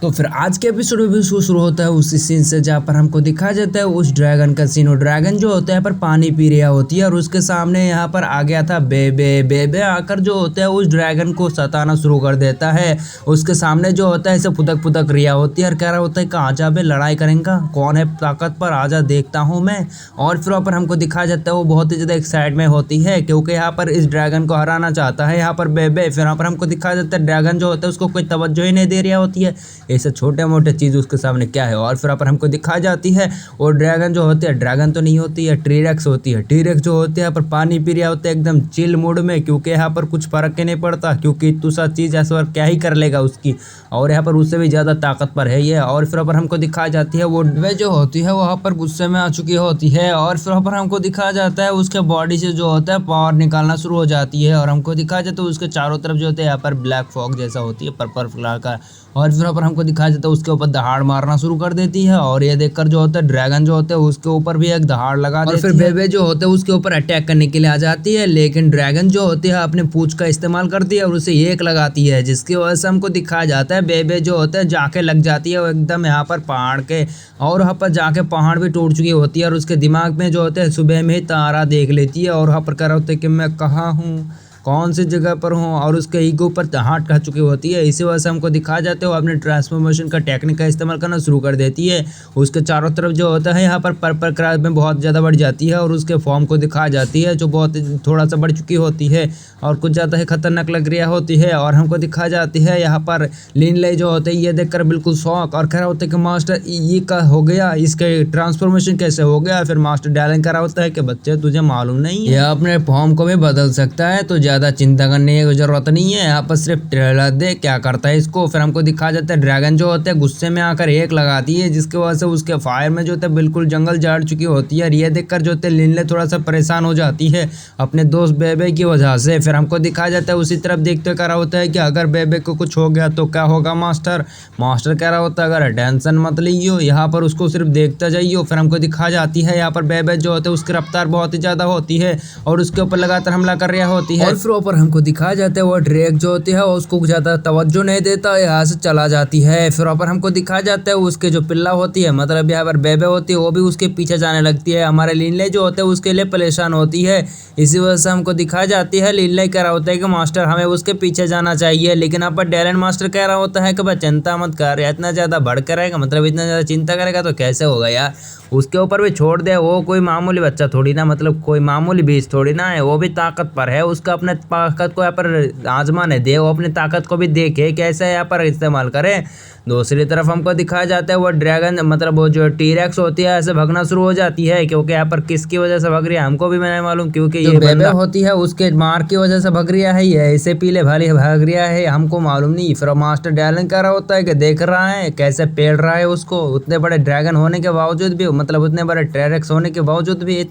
तो फिर आज के एपिसोड में भी शुरू होता है उसी सीन से जहाँ पर हमको दिखाया जाता है उस ड्रैगन का सीन। और ड्रैगन जो होता है पर पानी पी रहा होती है और उसके सामने यहाँ पर आ गया था बेबे। बेबे आकर जो होता है उस ड्रैगन को सताना शुरू कर देता है। उसके सामने जो होता है इसे फुदक फुदक रिया होती है और कह रहा होता है कि आजा बे लड़ाई करेंगे, कौन है ताकत पर, आजा देखता हूँ मैं। और फिर वहाँ पर हमको दिखाया जाता है वो बहुत ही ज़्यादा एक्साइटमेंट होती है क्योंकि यहाँ पर इस ड्रैगन को हराना चाहता है यहाँ पर बेबे। फिर यहाँ पर हमको दिखाया जाता है ड्रैगन जो होता है उसको कोई तवज्जो ही नहीं दे रहा होती है, ऐसे छोटे मोटे चीज़ उसके सामने क्या है। और फिर यहाँ पर हमको दिखाई जाती है और ड्रैगन जो होती है, ड्रैगन तो नहीं होती है, टीरेक्स होती है। टीरेक्स जो होती है यहाँ पर पानी पी रहा होता है एकदम चिल मूड में, क्योंकि यहाँ पर कुछ फर्क ही नहीं पड़ता क्योंकि इतनी सा चीज़ ऐसा और क्या ही कर लेगा उसकी, और यहाँ पर उससे भी ज़्यादा ताकतवर है ये। और फिर यहाँ पर हमको दिखाई जाती है वो वे जो होती है वहाँ पर गुस्से में आ चुकी होती है। और फिर यहाँ पर हमको दिखाया जाता है उसके बॉडी से जो होता है पावर निकालना शुरू हो जाती है। और हमको दिखाया जाता है उसके चारों तरफ जो होता है यहाँ पर ब्लैक फॉग जैसा होती है, पर्पल कलर का। और फिर यहाँ पर हमको दिखाया जाता है उसके ऊपर दहाड़ मारना शुरू कर देती है। और ये देखकर जो होता है ड्रैगन जो होता है उसके ऊपर भी एक दहाड़ लगा देती है। और फिर बेबे जो होते है उसके ऊपर अटैक करने के लिए आ जाती है, लेकिन ड्रैगन जो होती है अपने पूंछ का इस्तेमाल करती है और उसे एक लगाती है, जिसकी वजह से हमको दिखाया जाता है बेबे जो होता है जाके लग जाती है वो एकदम यहाँ पर पहाड़ के, और वहाँ पर जाके पहाड़ भी टूट चुकी होती है। और उसके दिमाग में जो होता है सुबह में ही तारा देख लेती है और वहाँ पर कह रहा होता है कि मैं कहाँ हूँ, कौन सी जगह पर हूँ, और उसके ईगो पर हाथ खा चुकी होती है। इसी वजह से हमको दिखाया जाता है वो अपने ट्रांसफॉर्मेशन का टेक्निक का इस्तेमाल करना शुरू कर देती है। उसके चारों तरफ जो होता है यहाँ पर पर्पल कलर में बहुत ज़्यादा बढ़ जाती है और उसके फॉर्म को दिखाया जाती है जो बहुत थोड़ा सा बढ़ चुकी होती है और कुछ ज़्यादा ही खतरनाक लग रही होती है। और हमको दिखाया जाती है यहाँ पर लिनले जो होते हैं ये देखकर बिल्कुल शौक और कह रहा होता है कि मास्टर ये का हो गया, इसके ट्रांसफॉर्मेशन कैसे हो गया। फिर मास्टर डायलन कह रहा होता है कि बच्चे तुझे मालूम नहीं है, यह अपने फॉर्म को भी बदल सकता है, तो ज़्यादा चिंता करने की जरूरत नहीं है, यहाँ पर सिर्फ ट्रेलर दे क्या करता है इसको। फिर हमको दिखाया जाता है ड्रैगन जो होता है गुस्से में आकर एक लगाती है, जिसकी वजह से उसके फायर में जो होता है बिल्कुल जंगल जाड़ चुकी होती है। और ये देखकर जो होता है लिनले थोड़ा सा परेशान हो जाती है अपने दोस्त बेबे की वजह से। फिर हमको दिखाया जाता है उसी तरफ देखते कह रहा होता है कि अगर बेबे को कुछ हो गया तो क्या होगा मास्टर। मास्टर कह रहा होता है अगर टेंशन मत लियो, यहाँ पर उसको सिर्फ देखता जाइयो। फिर हमको दिखाया जाती है यहाँ पर बेबे जो होते है उसकी रफ्तार बहुत ही ज़्यादा होती है और उसके ऊपर लगातार हमला कर रही होती है। और फिर ऊपर हमको दिखाया जाता है वो ड्रैग जो होती है उसको ज़्यादा तवज्जो नहीं देता, यहाँ से चला जाती है। फिर ऊपर हमको दिखाया जाता है उसके जो पिल्ला होती है, मतलब यहाँ पर बेबे होती है, वो भी उसके पीछे जाने लगती है। हमारे लिनले जो होते हैं उसके लिए परेशान होती है, इसी वजह से हमको दिखाया जाती है लिनले कह रहा होता है कि मास्टर हमें उसके पीछे जाना चाहिए। लेकिन यहाँ पर डैलन मास्टर कह रहा होता है कि भाई चिंता मत कर, इतना ज़्यादा बढ़ कर रहेगा, मतलब इतना ज़्यादा चिंता करेगा तो कैसे होगा यार, उसके ऊपर भी छोड़ दे, वो कोई मामूली बच्चा थोड़ी ना, मतलब कोई मामूली बीज थोड़ी ना है, वो भी ताकत पर है, उसका अपने ताकत को यहाँ पर आजमाने दे, वो अपनी ताकत को भी देखे कैसे यहाँ पर इस्तेमाल करे। दूसरी तरफ हमको दिखाया जाता है वो ड्रैगन मतलब वो जो टीरेक्स होती है ऐसे भगना शुरू हो जाती है, क्योंकि यहाँ पर किसकी वजह से भग रही है हमको भी नहीं मालूम, क्योंकि ये बेबे होती है उसके मार की वजह से भग रहा है, ये ऐसे पीले भाले भाग रहा है हमको मालूम नहीं। फिर मास्टर डैलन कह रहा होता है कि देख रहा है कैसे पेड़ रहा है उसको, उतने बड़े ड्रैगन होने के बावजूद भी, मतलब उतने बड़े टेरेक्स होने के बावजूद भी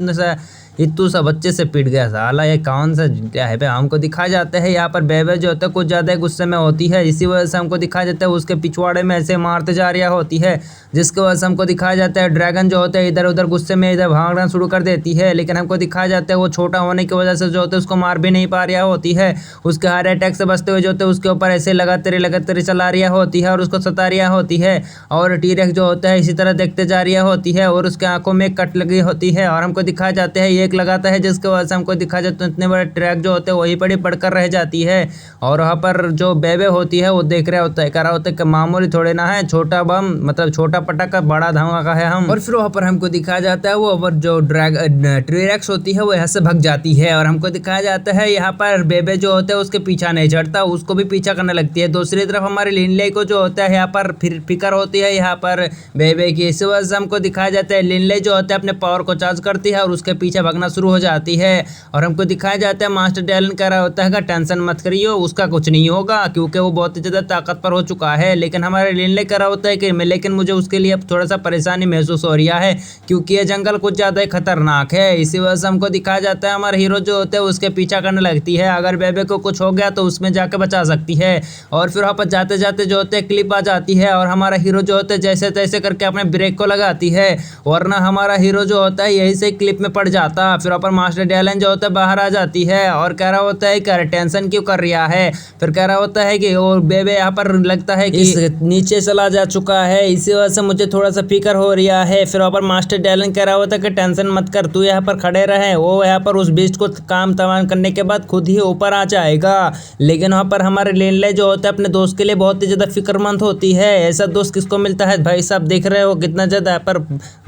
इतू सा बच्चे से पिट गया साला, ये कौन सा क्या है। हमको दिखाया जाता है यहाँ पर बेबे जो होता है कुछ ज़्यादा गुस्से में होती है, इसी वजह से हमको दिखाया जाता है उसके पिछवाड़े में ऐसे मारते जा रही होती है, जिसकी वजह से हमको दिखाया जाता है ड्रैगन जो होता है इधर उधर गुस्से में इधर भागना शुरू कर देती है। लेकिन हमको दिखाया जाता है वो छोटा होने की वजह से जो होता है उसको मार भी नहीं पा रही होती है, उसके हार्ट अटैक से बचते हुए जो होते है उसके ऊपर ऐसे लगातार चला रही होती है और उसको सता रही होती है। और टीरेक्स जो होता है इसी तरह देखते जा रही होती है और उसके आंखों में कट लगी होती है। और हमको दिखाया जाता है एक लगाता है, जिसके वजह से हमको दिखाया जाता है इतने बड़े ट्रैक जो होते हैं वही पड़ी पड़कर रह जाती है। और वहाँ पर जो बेबे होती है वो देख रहा होता है, कह रहा होता है कि मामूली थोड़े ना है, छोटा बम मतलब छोटा पटाखा बड़ा धमाका है हम। और फिर वहाँ पर हमको दिखाया जाता है वो जो टीरेक्स होती है वो यहाँ से भग जाती है। और हमको दिखाया जाता है यहाँ पर बेबे जो होता है उसके पीछा नहीं चढ़ता, उसको भी पीछा करने लगती है। दूसरी तरफ हमारे लिनले को जो होता है यहाँ पर फिर फिक्र होती है यहाँ पर बेबे की, इस वजह से हमको दिखाया जाता है लिनले जो होता है अपने पावर को चार्ज करती है और उसके पीछे भागना शुरू हो जाती है। और हमको दिखाया जाता है मास्टर डैलन कह रहा होता है कि टेंशन मत करियो, उसका कुछ नहीं होगा क्योंकि वो बहुत ही ज़्यादा ताकतवर हो चुका है। लेकिन हमारे लिनले कह रहा होता है कि लेकिन मुझे उसके लिए अब थोड़ा सा परेशानी महसूस हो रही है क्योंकि ये जंगल कुछ ज़्यादा ही खतरनाक है। इसी वजह से हमको दिखाया जाता है हमारे हीरो जो होते हैं उसके पीछा करने लगती है, अगर बेबे को कुछ हो गया तो उसमें जाके बचा सकती है। और फिर वहाँ पर जाते जाते जो होते हैं क्लिप आ जाती है और हमारा हीरो जो होता है जैसे तैसे करके अपने ब्रेक को लगाती है, वरना हमारा हीरो जो होता है यही से क्लिप में पड़ जाता था। फिर ऊपर मास्टर डैलन जो होता है बाहर आ जाती है और कह रहा होता है कि टेंशन क्यों कर रहा है। फिर कह रहा होता है कि और बेबे यहाँ पर लगता है कि नीचे चला जा चुका है, इसी वजह से मुझे थोड़ा सा फिक्र हो रहा है। फिर ऊपर मास्टर डैलन कह रहा होता है कि टेंशन मत कर, तू यहाँ पर खड़े रहे, वो यहाँ पर उस बीस्ट को काम तमाम करने के बाद खुद ही ऊपर आ जाएगा। लेकिन वहाँ पर हमारे लेनले जो होता है अपने दोस्त के लिए बहुत ही ज्यादा फिक्रमंद होती है। ऐसा दोस्त किसको मिलता है भाई साहब, देख रहे हो कितना ज्यादा यहाँ पर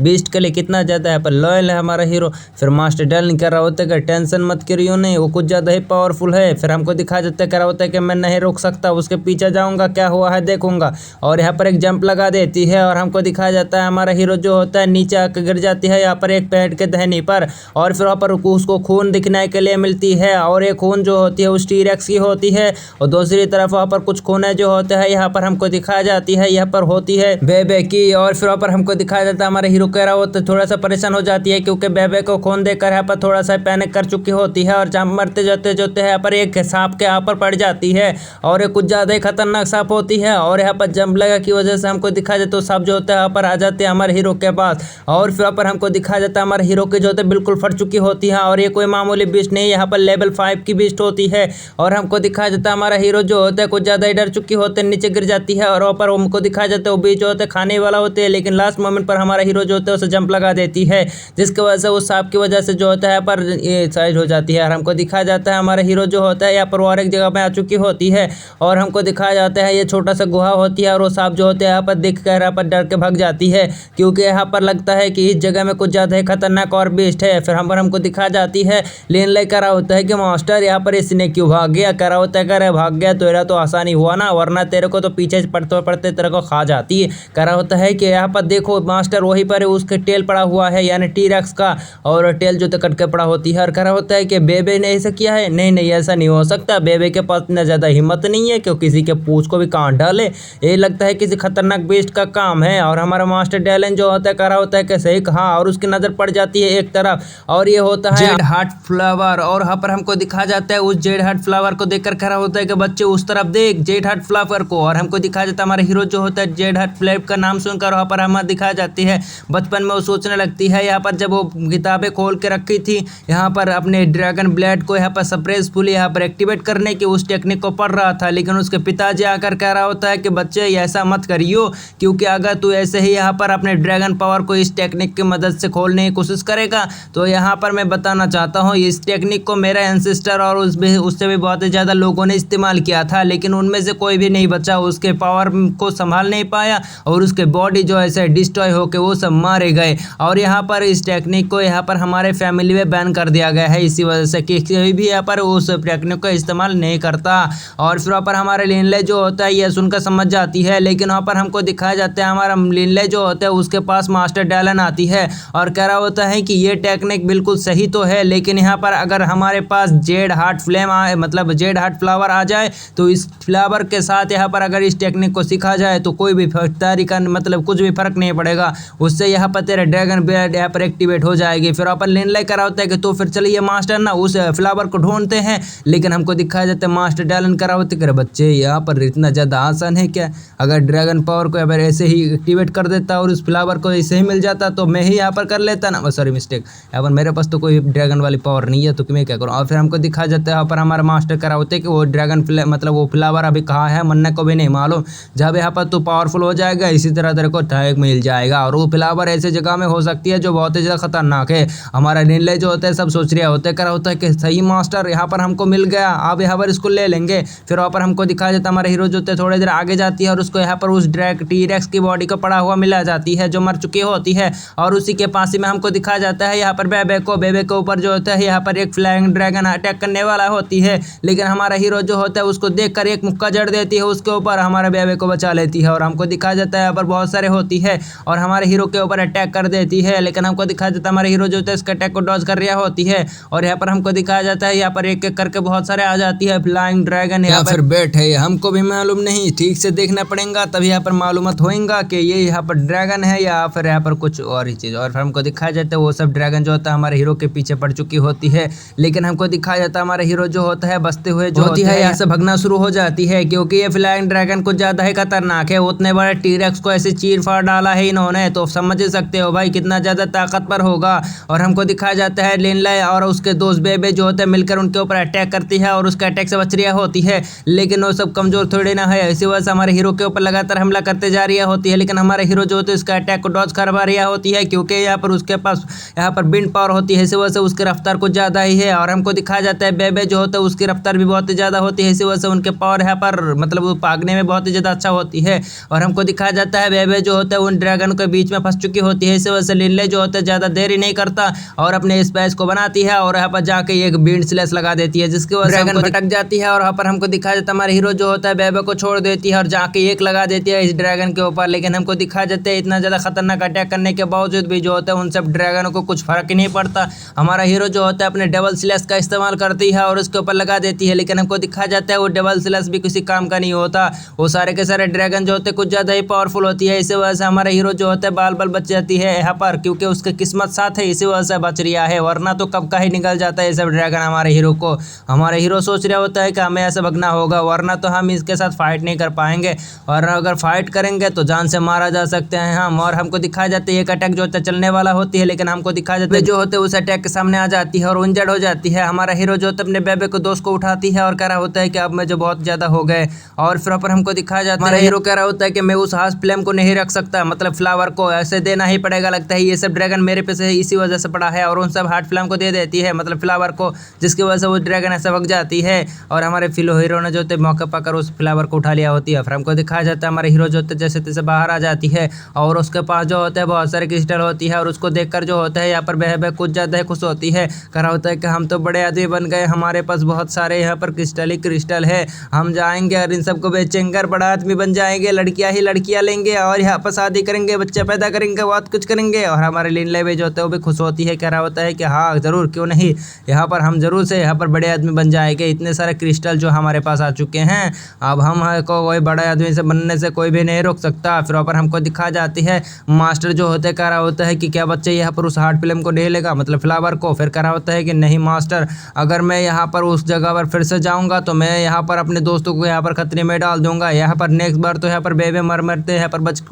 बीस्ट के लिए कितना ज्यादा यहाँ पर लॉयल है हमारा हीरो। फिर मास्टर डैलन कह रहा होता है कि टेंशन मत करियो, नहीं वो कुछ ज्यादा ही पावरफुल है। फिर हमको दिखा जाता है, कह रहा होता है कि मैं नहीं रोक सकता, उसके पीछे जाऊंगा, क्या हुआ है देखूंगा। और यहाँ पर एक जंप लगा देती है और हमको दिखाया जाता है हमारा हीरो जो होता है नीचे आकर गिर जाती है यहाँ पर एक पेड़ के टहनी पर। और फिर वहाँ पर उसको खून दिखने के लिए मिलती है और एक खून जो होती है उस टी-रेक्स की होती है और दूसरी तरफ वहाँ पर कुछ खून जो होते हैं यहाँ पर हमको दिखाया जाती है यहाँ पर होती है बेबे की। और फिर वहाँ पर हमको दिखाया जाता है हमारा हीरो कह रहा होता है थोड़ा सा परेशान हो जाती है क्योंकि बेबे को खून देकर यहाँ पर थोड़ा सा पैनिक कर चुकी होती है और जंप मरते जाते जाते यहाँ पर एक सांप के यहाँ पर पड़ जाती है और कुछ ज्यादा ही खतरनाक सांप होती है। और यहाँ पर जंप लगा की वजह से हमको दिखाया जाता है सांप जो होता है यहाँ पर आ जाते हैं हमारे हीरो के पास। और फिर वहाँ पर हमको दिखाया जाता है हमारे हीरो की जो होता है बिल्कुल फट चुकी होती है और ये कोई मामूली बीस्ट नहीं, यहाँ पर लेवल 5 की बीस्ट होती है। और हमको दिखाया जाता है हमारा हीरो जो होता है कुछ ज्यादा ही डर चुकी होते हैं, नीचे गिर जाती है और ऊपर हमको दिखाया जाता है वो बीच जो होता है खाने वाला होते हैं, लेकिन लास्ट मोमेंट पर हमारा हीरो जो होता है उसे जंप लगा देती है जिसकी वजह से उस सांप की वजह से जो होता है पर ये साइड हो जाती है। और हमको दिखाया जाता है हमारा हीरो जो होता है यहाँ पर और एक जगह पे आ चुकी होती है और हमको दिखाया जाता है ये छोटा सा गुहा होती है और वो सांप जो होते हैं यहाँ पर दिख कर यहाँ पर डर के भाग जाती है क्योंकि यहाँ पर लगता है कि इस जगह में कुछ ज्यादा ही खतरनाक और बेस्ट है। फिर हम पर हमको दिखाया जाती है लेन ले कर रहा होता है कि मास्टर यहाँ पर इसने क्यों भाग गया, कह रहा होता है कह रहा भाग गया तो तेरा तो आसानी हुआ ना, वरना तेरे को तो पीछे पड़ते पड़ते तेरे को खा जाती है। कह रहा होता है कि यहाँ पर देखो मास्टर वहीं पर उसके टेल पड़ा हुआ है यानी टी-रेक्स का और टेल जो तो कट के पड़ा होती है। और कह रहा होता है कि बेबे ने ऐसा किया है, नहीं नहीं ऐसा नहीं हो सकता, बेबे के पास इतना ज्यादा हिम्मत नहीं है कि किसी के पूंछ को भी काट डाले, ये लगता है किसी खतरनाक बेस्ट का काम है। और हमारा मास्टर डैलन जो होता है कह रहा होता है कि सही कहा और उसकी नजर पड़ जाती है एक तरफ और ये होता है जेड हार्ट फ्लावर। और यहाँ पर हमको दिखाया जाता है उस जेड हार्ट फ्लावर को देखकर कह रहा होता है कि बच्चे उस तरफ देख जेड हार्ट फ्लावर को। और हमको दिखाया जाता है हमारा हीरो जो होता है जेड हार्ट फ्लेवर का नाम सुनकर वहाँ पर हमें दिखाई जाती है बचपन में वो सोचने लगती है यहाँ पर जब वो किताबें खोल के रखी थी यहाँ पर अपने ड्रैगन ब्लेड को यहाँ पर सप्रेसफुली यहाँ पर एक्टिवेट करने की उस टेक्निक को पढ़ रहा था, लेकिन उसके पिताजी आकर कह रहा होता है कि बच्चे ऐसा मत करियो क्योंकि अगर तू ऐसे ही यहाँ पर अपने ड्रैगन पावर को इस टेक्निक की मदद से खोलने की कोशिश करेगा तो यहाँ पर मैं बताना चाहता हूँ इस टेक्निक को मेरा एंसेस्टर और उससे भी बहुत ही ज़्यादा लोगों ने इस्तेमाल किया था, लेकिन उनमें से कोई भी नहीं बचा, उसके पावर को संभाल नहीं पाया और उसके बॉडी जो ऐसे डिस्ट्रॉय होकर वो सब मारे गए। और यहाँ पर इस टेक्निक को यहाँ पर हमारे फैमिली में बैन कर दिया गया है इसी वजह से कि कोई भी यहाँ पर उस टेक्निक का इस्तेमाल नहीं करता। और फिर वहाँ पर हमारे लिनले जो होता है ये सुनकर समझ जाती है, लेकिन वहाँ पर हमको दिखाया जाता है हमारा लिनले जो होता है उसके पास मास्टर डैलन आती है और कह रहा होता है कि ये टेक्निक बिल्कुल सही तो है, लेकिन यहाँ पर अगर हमारे पास जेड हार्ट फ्लेम आए मतलब जेड हार्ट फ्लावर आ जाए तो इस फ्लावर के साथ यहाँ पर अगर इस टेक्निक को सीखा जाए तो कोई भी तरीका मतलब कुछ भी फर्क नहीं पड़ेगा, उससे यहाँ पर तेरा ड्रैगन ब्लेड यहाँ पर एक्टिवेट हो जाएगी। फिर अपन लिनले कह रहा होता है कि तो फिर चलिए मास्टर ना उस फ्लावर को ढूंढते हैं, लेकिन हमको दिखाया जाता है मास्टर डैलन कह रहा होता है बच्चे यहाँ पर इतना ज़्यादा आसान है क्या, अगर ड्रैगन पावर को अगर ऐसे ही एक्टिवेट कर देता और उस फ्लावर को ऐसे ही मिल जाता तो मैं ही यहाँ पर कर लेता ना, सॉरी मिस्टेक, यहाँ पर मेरे पास तो कोई ड्रैगन वाली पावर नहीं है तो मैं क्या करूँ। और फिर हमको दिखाया जाता है यहाँ पर हमारा मास्टर कह रहा होता है कि वो ड्रैगन मतलब वो फ्लावर अभी कहाँ है मन्ने को भी नहीं मालूम, जब यहाँ पर तू पावरफुल हो जाएगा इसी तरह तेरे को टैग मिल जाएगा और वो फ्लावर ऐसे जगह में हो सकती है जो बहुत ही ज़्यादा खतरनाक है। हमारा निर्णय जो होता है सब सोच रहे होते कह रहा होता है कि सही मास्टर यहाँ पर हमको मिल गया, आप यहाँ पर इसको ले लेंगे। फिर वहाँ पर हमको दिखाया जाता है हमारा हीरो जो होता है थोड़ी देर आगे जाती है और उसको यहाँ पर उस टी-रेक्स की बॉडी को पड़ा हुआ मिला जाती है जो मर चुकी होती है और उसी के पास ही में हमको दिखाया जाता है यहाँ पर बेबे के ऊपर जो होता है यहाँ पर एक फ्लाइंग ड्रैगन अटैक करने वाला होती है, लेकिन हमारा हीरो जो होता है उसको देखकर एक मुक्का जड़ देती है उसके ऊपर, हमारे बेबे को बचा लेती है। और हमको दिखाया जाता है यहाँ पर बहुत सारे होती है और हमारे हीरो के ऊपर अटैक कर देती है, लेकिन हमको दिखाया जाता है हमारे हीरो जो होता है इसके अटैक को डॉज कर रहा होती है। और यहाँ पर हमको दिखाया जाता है यहाँ पर एक एक करके बहुत सारे आ जाती है फ्लाइंग ड्रैगन या फिर बैट है, हमको भी मालूम नहीं, ठीक से देखना पड़ेगा तभी यहाँ पर मालूमात होएगा कि ये यहाँ पर ड्रैगन है या फिर यहाँ पर कुछ और ही चीज़। और फिर हमको दिखाया जाता है वो सब ड्रैगन जो होता है हमारे हीरो के पीछे पड़ चुकी होती है, लेकिन हमको दिखाया जाता है हमारा हीरो जो होता है बचते हुए जो होती है यहाँ से भगना शुरू हो जाती है क्योंकि ये फ्लाइंग ड्रैगन कुछ ज़्यादा ही खतरनाक है, उतने बड़े टी-रेक्स को ऐसे चीर फाड़ डाला है इन्होंने तो समझ ही सकते हो भाई कितना ज़्यादा ताकतवर होगा। और हमको दिखाया जाता है लिनले और उसके दोस्त बेबे जो होते हैं मिलकर उनके ऊपर अटैक करती है और उसके अटैक से बच रही होती है, लेकिन वो सब कमजोर थोड़ी ना है। इसी वजह से हमारे हीरो के ऊपर लगातार हमला करते जा रही होती है, लेकिन हमारे हीरो जो होते हैं उसका अटैक को डॉज करवा रही होती है, क्योंकि यहाँ पर उसके पास यहाँ पर बिंड पावर होती है। इसी वजह से उसकी रफ्तार कुछ ज़्यादा ही है। और हमको दिखाया जाता है बेबे जो होता है उसकी रफ्तार भी बहुत ही ज़्यादा होती है, इसी वजह से उनके पावर यहाँ पर मतलब वो भागने में बहुत ही ज़्यादा अच्छा होती है। और हमको दिखाया जाता है बेबे जो होता है उन ड्रैगन के बीच में फंस चुकी होती है, इसी वजह से लिनले जो होता है ज़्यादा देरी नहीं करता और अपने स्पेस को बनाती है और यहाँ पर जाके एक बींड स्लैश लगा देती है, जिसकी वजह से ड्रैगन भटक जाती है। और यहाँ पर हमको दिखाया जाता है हमारे हीरो जो होता है बेबे को छोड़ देती है और जाके एक लगा देती है इस ड्रैगन के ऊपर। लेकिन हमको दिखाया जाता है इतना ज़्यादा खतरनाक अटैक करने के बावजूद भी जो होता है उन सब ड्रैगनों को कुछ फर्क ही नहीं पड़ता। हमारा हीरो जो होता है अपने डबल स्लैश का इस्तेमाल करती है और उसके ऊपर लगा देती है, लेकिन हमको दिखाया जाता है वो डबल स्लैश भी किसी काम का नहीं होता। वो सारे के सारे ड्रैगन जो होते हैं कुछ ज़्यादा ही पावरफुल होती है, इसी वजह से हमारा हीरो जो होता है बाल बाल बच जाती है यहाँ पर, क्योंकि उसकी किस्मत साथ है, इसी वजह से बच रहा है, वरना तो कब का ही निकल जाता है ये सब ड्रैगन हमारे हीरो को। हमारा हीरो सोच रहा होता है कि हमें ऐसे भगना होगा, वरना तो हम इसके साथ फाइट नहीं कर पाएंगे, और अगर फाइट करेंगे तो जान से मारा जा सकते हैं हम। और हमको दिखाया जाता है एक अटैक जो होता है चलने वाला होती है, लेकिन हमको दिखाया जाता है जो होते है उस अटैक के सामने आ जाती है और इंजर्ड हो जाती है। हमारा हीरो जो होता है अपने बेबे को दोस्त को उठाती है और कह रहा होता है कि अब मैं जो बहुत ज्यादा हो गए। और फिर पर हमको दिखाया जाता है हमारा हीरो कह रहा होता है कि मैं उस हाउस फ्लेम को नहीं रख सकता, मतलब फ्लावर को ऐसे देना ही पड़ेगा, लगता है ये सब ड्रैगन मेरे पे से इसी वजह से पड़ा है, और उन सब हार्ट फ्लेम को दे देती है, मतलब फ्लावर को, जिसकी वजह से वो ड्रैगन ऐसे भग जाती है। और हमारे फिलो हीरो ने जो होते मौके पाकर उस फ्लावर को उठा लिया होती है। फिर हमको दिखाया जाता है हमारे हीरो जो होते जैसे तैसे बाहर आ जाती है और उसके पास जो होता है बहुत सारे क्रिस्टल होती है, और उसको देखकर जो होता है यहाँ पर बेहद कुछ ज़्यादा खुश होती है, कह रहा होता है कि हम तो बड़े आदमी बन गए, हमारे पास बहुत सारे यहाँ पर क्रिस्टल ही क्रिस्टल है, हम जाएंगे और इन सबको बेचेंगे, बड़ा आदमी बन जाएंगे, लड़कियाँ ही लड़कियाँ लेंगे और यहाँ पर शादी करेंगे, बच्चे पैदा करेंगे, बहुत कुछ करेंगे। और हमारे लिनले भी जो होता है वो भी खुश होती है, कह रहा होता है कि हाँ ज़रूर, क्यों नहीं, यहाँ पर हम जरूर से यहाँ पर बड़े आदमी बन जाएंगे, इतने सारे क्रिस्टल जो हमारे पास आ चुके हैं, अब हम को कोई बड़े आदमी से बनने से कोई भी नहीं रोक सकता। फिर ऊपर हमको दिखा जाती है मास्टर जो होते कह रहा होता है कि क्या बच्चे यहाँ पर उस हार्ट फिल्म को नहीं लेगा, मतलब फ्लावर को। फिर कह रहा होता है कि नहीं मास्टर, अगर मैं यहाँ पर उस जगह पर फिर से जाऊँगा तो मैं यहाँ पर अपने दोस्तों को यहाँ पर खतरे में डाल दूंगा। यहाँ पर नेक्स्ट बार तो यहाँ पर बेबे मरते यहाँ पर बच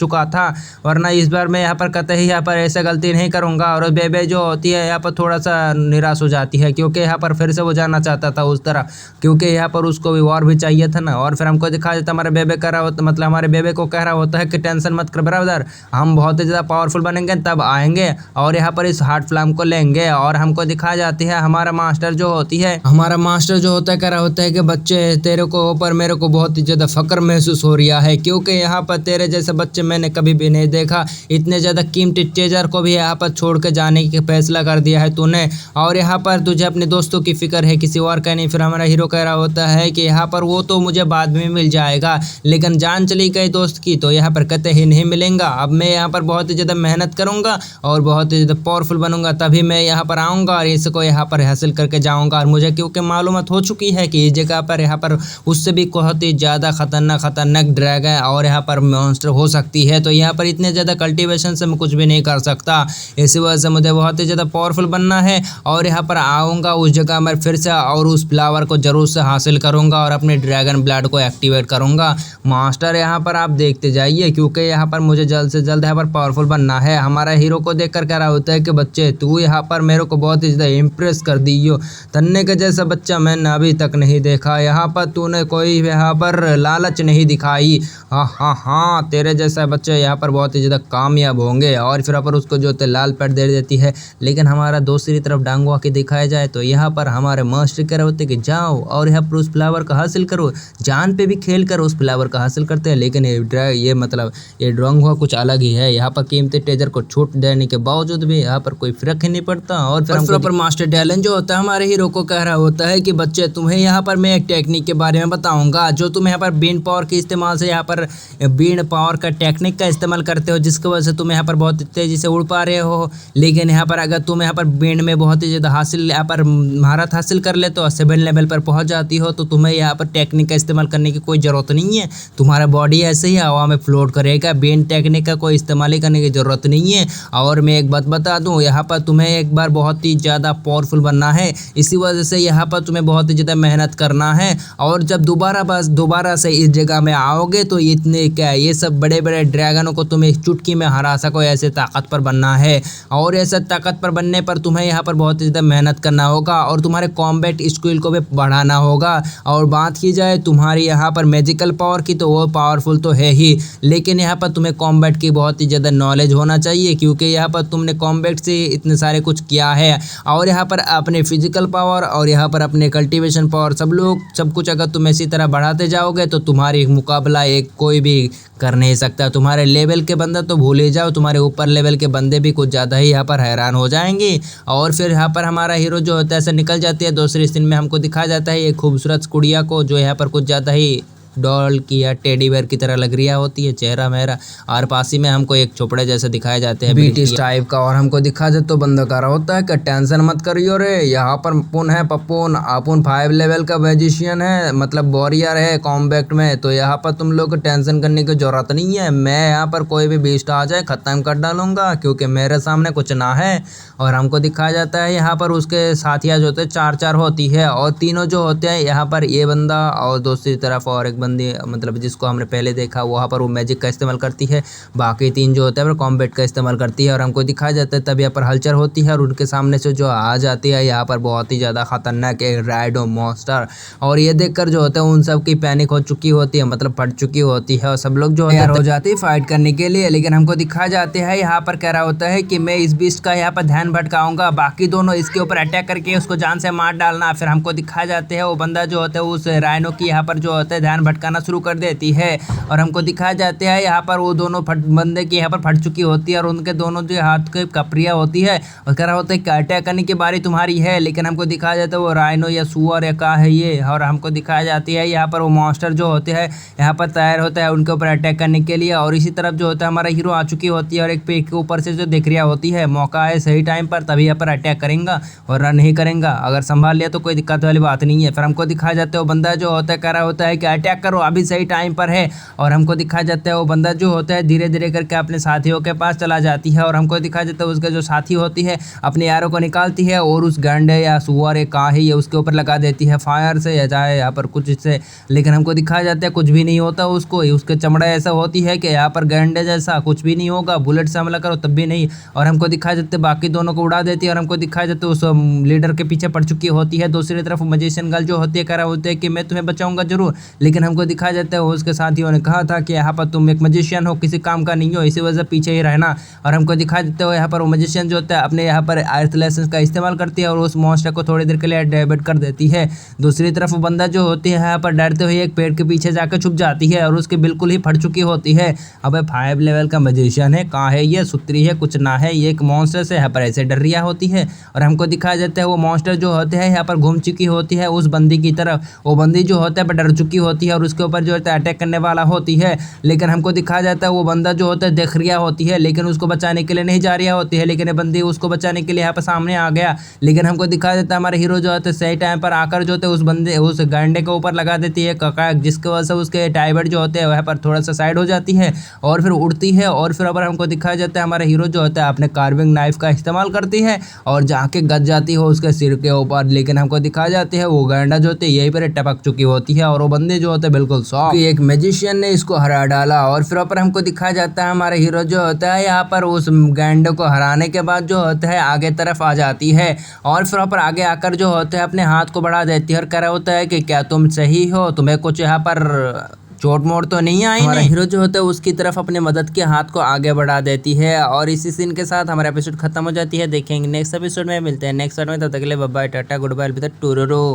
चुका था, वरना इस बार मैं यहाँ पर कतई यहाँ पर ऐसे गलती नहीं करूँगा। और बेबे जो होती है यहाँ पर थोड़ा सा निराश हो जाती है, क्योंकि यहाँ पर फिर से वो जाना चाहता था उस तरह, क्योंकि यहाँ पर उसको भी और भी चाहिए था ना। और फिर हमको दिखा देता हमारे बेबे कह रहा होता, मतलब हमारे बेबे को कह रहा होता है कि टेंशन मत कर ब्रदर, हम बहुत ही ज़्यादा पावरफुल बनेंगे तब आएंगे और यहाँ पर इस हार्ट फ्लाम को लेंगे। और हमको दिखाया जाती है हमारा मास्टर जो होती है, हमारा मास्टर जो होता है कह रहा होता है कि बच्चे तेरे को ऊपर मेरे को बहुत ही ज़्यादा फक्र महसूस हो रहा है, क्योंकि यहाँ पर तेरे जैसे बच्चे मैंने कभी भी नहीं देखा, इतने ज़्यादा कीमती ट्रेजर को भी यहाँ पर छोड़ के जाने की फैसला कर दिया है तूने, और यहाँ पर तुझे अपने दोस्तों की फिक्र है, किसी और का नहीं। फिर हमारा हीरो कह रहा होता है कि यहाँ पर वो तो मुझे बाद में मिल जाएगा, लेकिन जान चली गई दोस्त की तो यहाँ पर कतई ही नहीं मिलेगा। अब मैं यहाँ पर बहुत ही ज़्यादा मेहनत करूँगा और बहुत ही ज़्यादा पावरफुल बनूंगा, तभी मैं यहाँ पर आऊँगा और इसको यहाँ पर हासिल करके जाऊँगा। और मुझे क्योंकि मालूमात हो चुकी है कि इस जगह पर यहाँ पर उससे भी बहुत ही ज़्यादा खतरनाक ड्रैगन और यहाँ पर मॉन्स्टर हो सकती है, तो यहाँ पर इतने ज़्यादा कल्टीवेशन से मैं कुछ भी नहीं कर सकता, इसी वजह से मुझे बहुत ही ज़्यादा पावरफुल बनना है और यहाँ पर आऊँगा उस जगह में फिर से और उस फ्लावर को जरूर से हासिल करूँगा और अपने ड्रैगन ब्लड को एक्टिवेट करूँगा। मास्टर यहाँ पर आप देखते जाइए, क्योंकि यहाँ पर मुझे जल्द से जल्द यहाँ पर पावरफुल बनना है। हमारा हीरो को देखकर कह रहा होता है कि बच्चे तू यहाँ पर मेरे को बहुत ही ज़्यादा इम्प्रेस कर दी हो, तन्ने के जैसा बच्चा मैंने अभी तक नहीं देखा, यहाँ पर तूने कोई यहाँ पर लालच नहीं दिखाई, हाँ तेरे जैसा बच्चे यहाँ पर बहुत ही ज़्यादा कामयाब होंगे। और फिर पर उसको जो लाल पैड दे देती है, लेकिन हमारा दूसरी तरफ डांगो आके दिखाया जाए तो यहाँ पर हमारे मास्टर कह रहे होते कि जाओ और यहाँ पर उस फ्लावर का हासिल करो, जान पे भी खेल कर उस फ्लावर का हासिल करते हैं। लेकिन ये मतलब ये डांगो कुछ अलग ही है, यहाँ पर कीमती ट्रेजर को छूट देने के बावजूद भी यहाँ पर कोई फर्क ही नहीं पड़ता। और फिर पर मास्टर डैलन जो होता है हमारे हीरो को कह रहा होता है कि बच्चे तुम्हें यहाँ पर मैं एक टेक्निक के बारे में बताऊंगा, जो तुम यहाँ पर बीन पावर के इस्तेमाल से यहाँ पर बीन पावर का टेक्निक का इस्तेमाल करते हो, जिसकी वजह से तुम यहाँ पर बहुत तेजी से उड़ पा रहे हो। लेकिन यहाँ पर अगर तुम यहाँ पर बीन में बहुत ही ज़्यादा यहाँ पर महारत हासिल कर ले तो 7 लेवल पर पहुँच जाती हो, तो तुम्हें यहाँ पर टेक्निक का इस्तेमाल करने की कोई ज़रूरत नहीं है, तुम्हारा बॉडी ऐसे ही हवा में फ्लोट करेगा, बीन टेक्निक का कोई इस्तेमाल ही करने की ज़रूरत नहीं है। और मैं एक बात बता दूँ, यहाँ पर तुम्हें एक बार बहुत ही ज़्यादा पावरफुल बनना है, इसी वजह से यहाँ पर तुम्हें बहुत ही ज़्यादा मेहनत करना है। और जब दोबारा से इस जगह में आओगे तो इतने क्या ये सब बड़े बड़े ड्रैगनों को तुम्हें चुटकी में हरा सको, ऐसे ताकतवर बनना है। और ऐसा ताकतवर बनने पर तुम्हें यहाँ पर बहुत ही ज़्यादा मेहनत करना होगा और तुम्हारे कॉम्बैट स्किल को भी बढ़ाना होगा। और बात की जाए तुम्हारी यहाँ पर मैजिकल पावर की, तो वो पावरफुल तो है ही, लेकिन यहाँ पर तुम्हें कॉम्बैट की बहुत ही ज़्यादा नॉलेज होना चाहिए, क्योंकि यहाँ पर तुमने कॉम्बैट से इतने सारे कुछ किया है। और यहाँ पर अपने फिजिकल पावर और यहाँ पर अपने कल्टीवेशन पावर सब कुछ अगर तुम इसी तरह बढ़ाते जाओगे तो तुम्हारी मुकाबला एक कोई भी कर नहीं सकता। तुम्हारे लेवल के बंदा तो भूल ही जाओ, तुम्हारे ऊपर लेवल के बंदे भी कुछ ज़्यादा ही यहाँ पर हैरान हो जाएंगे। और फिर यहाँ पर हमारा हीरो जो होता है ऐसे निकल जाती है। दूसरी सीन में हमको दिखाया जाता है एक खूबसूरत गुड़िया को, जो यहाँ पर कुछ ज़्यादा ही डॉल की या टेडी बेयर की तरह लग रही होती है चेहरा मेरा। और पास ही में हमको एक चोपड़े जैसे दिखाए जाते हैं बीटीएस टाइप का, और हमको दिखा जाए तो बंदा कह रहा होता है कि टेंशन मत करियो रे, यहाँ पर पुन है पप्पून, अपन 5 लेवल का मैजिशियन है, मतलब वॉरियर है कॉम्बैट में, तो यहाँ पर तुम लोग को टेंशन करने की जरूरत नहीं है। मैं यहाँ पर कोई भी बीस्ट आ जाए खत्म कर डालूंगा, क्योंकि मेरे सामने कुछ ना है। और हमको दिखाया जाता है यहाँ पर उसके साथियाँ जो होते हैं 4 होती है, और तीनों जो होते हैं यहाँ पर ये बंदा और दूसरी तरफ और एक बंदी, मतलब जिसको हमने पहले देखा वहाँ पर वो मैजिक का इस्तेमाल करती है, बाकी 3 जो होते हैं वो कॉम्बैट का इस्तेमाल करती है। और हमको दिखाया जाता है तब यहाँ पर हलचल होती है और उनके सामने से जो आ जाती है यहाँ पर बहुत ही ज़्यादा खतरनाक एक राइडो मॉन्स्टर। और ये देखकर जो होता है उन सब की पैनिक हो चुकी होती है, मतलब फट चुकी होती है, और सब लोग जो तैयार हो जाती है फाइट करने के लिए। लेकिन हमको दिखाया जाता है यहाँ पर कह रहा होता है कि मैं इस बीस्ट का यहाँ पर ध्यान भटकाऊंगा, बाकी दोनों इसके ऊपर अटैक करके उसको जान से मार डालना। फिर हमको दिखाया जाते हैं वो बंदा जो होता है उस राइनो की यहाँ पर जो होता है ध्यान भटकाना शुरू कर देती है। और हमको दिखाया जाते हैं यहाँ पर वो दोनों बंदे की यहाँ पर फट चुकी होती है और उनके दोनों जो हाथ की कपड़ियाँ होती है, और कह रहा होता है कि अटैक करने की बारी तुम्हारी है। लेकिन हमको दिखाया जाता है वो राइनो या सुअर या क्या है ये, और हमको दिखाया जाती है यहाँ पर वो मॉन्स्टर जो होते हैं यहाँ पर तैयार होता है उनके ऊपर अटैक करने के लिए। और इसी तरफ जो होता है हमारा हीरो आ चुकी होती है और एक पेड़ के ऊपर से जो दिख रहा होती है, मौका है सही टाइम पर तभी यहाँ पर अटैक करेंगे और रन नहीं करेंगे, अगर संभाल लिया तो कोई दिक्कत वाली बात नहीं है। फिर हमको दिखाया जाता है वो बंदा जो होता है कह रहा होता है कि अटैक करो अभी सही टाइम पर है। और हमको दिखाया जाता है वो बंदा जो होता है धीरे धीरे करके अपने साथियों के पास चला जाती है, और हमको दिखाया जाता है उसके जो साथी होती है अपने यारों को निकालती है और उस गंडे या सुअर का है या उसके ऊपर लगा देती है फायर से या चाहे यहाँ पर कुछ से। लेकिन हमको दिखाया जाता है कुछ भी नहीं होता उसको, उसके चमड़ा ऐसा होती है कि यहाँ पर गंडे जैसा कुछ भी नहीं होगा, बुलेट से हमला करो तब भी नहीं। और हमको दिखाया जाता है बाकी दोनों को उड़ा देती है। और हमको दिखाया जाता है उस लीडर के पीछे पड़ चुकी होती है। दूसरी तरफ मैजिशियन गर्ल जो होती है कह रहा होता है कि मैं तुम्हें बचाऊंगा जरूर। लेकिन हमको दिखाया जाता है उसके साथियों ने कहा था कि यहाँ पर तुम एक मैजिशियन हो, किसी काम का नहीं हो, इसी वजह से पीछे ही रहना। और हमको दिखाया जाता है यहाँ पर वो मैजिशियन जो होता है अपने यहाँ पर आयत लाइसेंस का इस्तेमाल करती है और उस मॉन्स्टर को थोड़ी देर के लिए डाइवर्ट कर देती है। दूसरी तरफ वो बंदा जो होती है यहाँ पर डरते हुए एक पेड़ के पीछे जाकर छुप जाती है और उसके बिल्कुल ही फट चुकी होती है। अब 5 लेवल का मैजिशियन है, कहाँ है ये, सुतरी है, कुछ ना है, ये एक मॉन्स्टर से यहाँ पर ऐसे डर रही होती है। और हमको दिखाया जाता है वो मॉन्स्टर जो होते हैं यहाँ पर घूम चुकी होती है उस बंदी की तरफ, वो बंदी जो होता है डर चुकी होती है और उसके ऊपर जो होता है अटैक करने वाला होती है। लेकिन हमको दिखाया जाता है वो बंदा जो होता है देख रिया होती है लेकिन उसको बचाने के लिए नहीं जा रही होती है, लेकिन ये बंदी उसको बचाने के लिए यहाँ पर सामने आ गया। लेकिन हमको दिखाया जाता है हमारे हीरो जो होते हैं सही टाइम पर आकर जो होते हैं उस गंडे के ऊपर लगा देती है ककाक, जिसकी वजह से उसके टाइबर्ड जो होते हैं वहाँ पर थोड़ा सा साइड हो जाती है और फिर उड़ती है। और फिर अब हमको दिखाया जाता है हमारा हीरो जो होता है अपने कार्विंग नाइफ का इस्तेमाल करती है और जाके गज जाती है उसके सिर के ऊपर। लेकिन हमको दिखाया जाती है वो गंडा जो होते है यहीं पर टपक चुकी होती है और वो बंदे जो होते हैं बिल्कुल शॉक कि एक मैजिशियन ने इसको हरा डाला। और फिर ऊपर हमको दिखाया जाता है हमारा हीरो जो होता है यहाँ पर उस गैंडे को हराने के बाद जो होता है आगे तरफ आ जाती है और फिर ऊपर आगे आकर जो होता है अपने हाथ को बढ़ा देती है और कह रहा होता है कि क्या तुम सही हो, तुम्हें कुछ यहाँ पर चोट मोट तो नहीं आई। हमारा हीरो जो होता है उसकी तरफ अपने मदद के हाथ को आगे बढ़ा देती है और इसी सीन के साथ हमारा एपिसोड खत्म हो जाती है। देखेंगे नेक्स्ट एपिसोड में, मिलते हैं नेक्स्ट एपिसोड में, तब तक के लिए bye bye tata goodbye, अलविदा टुरुरु।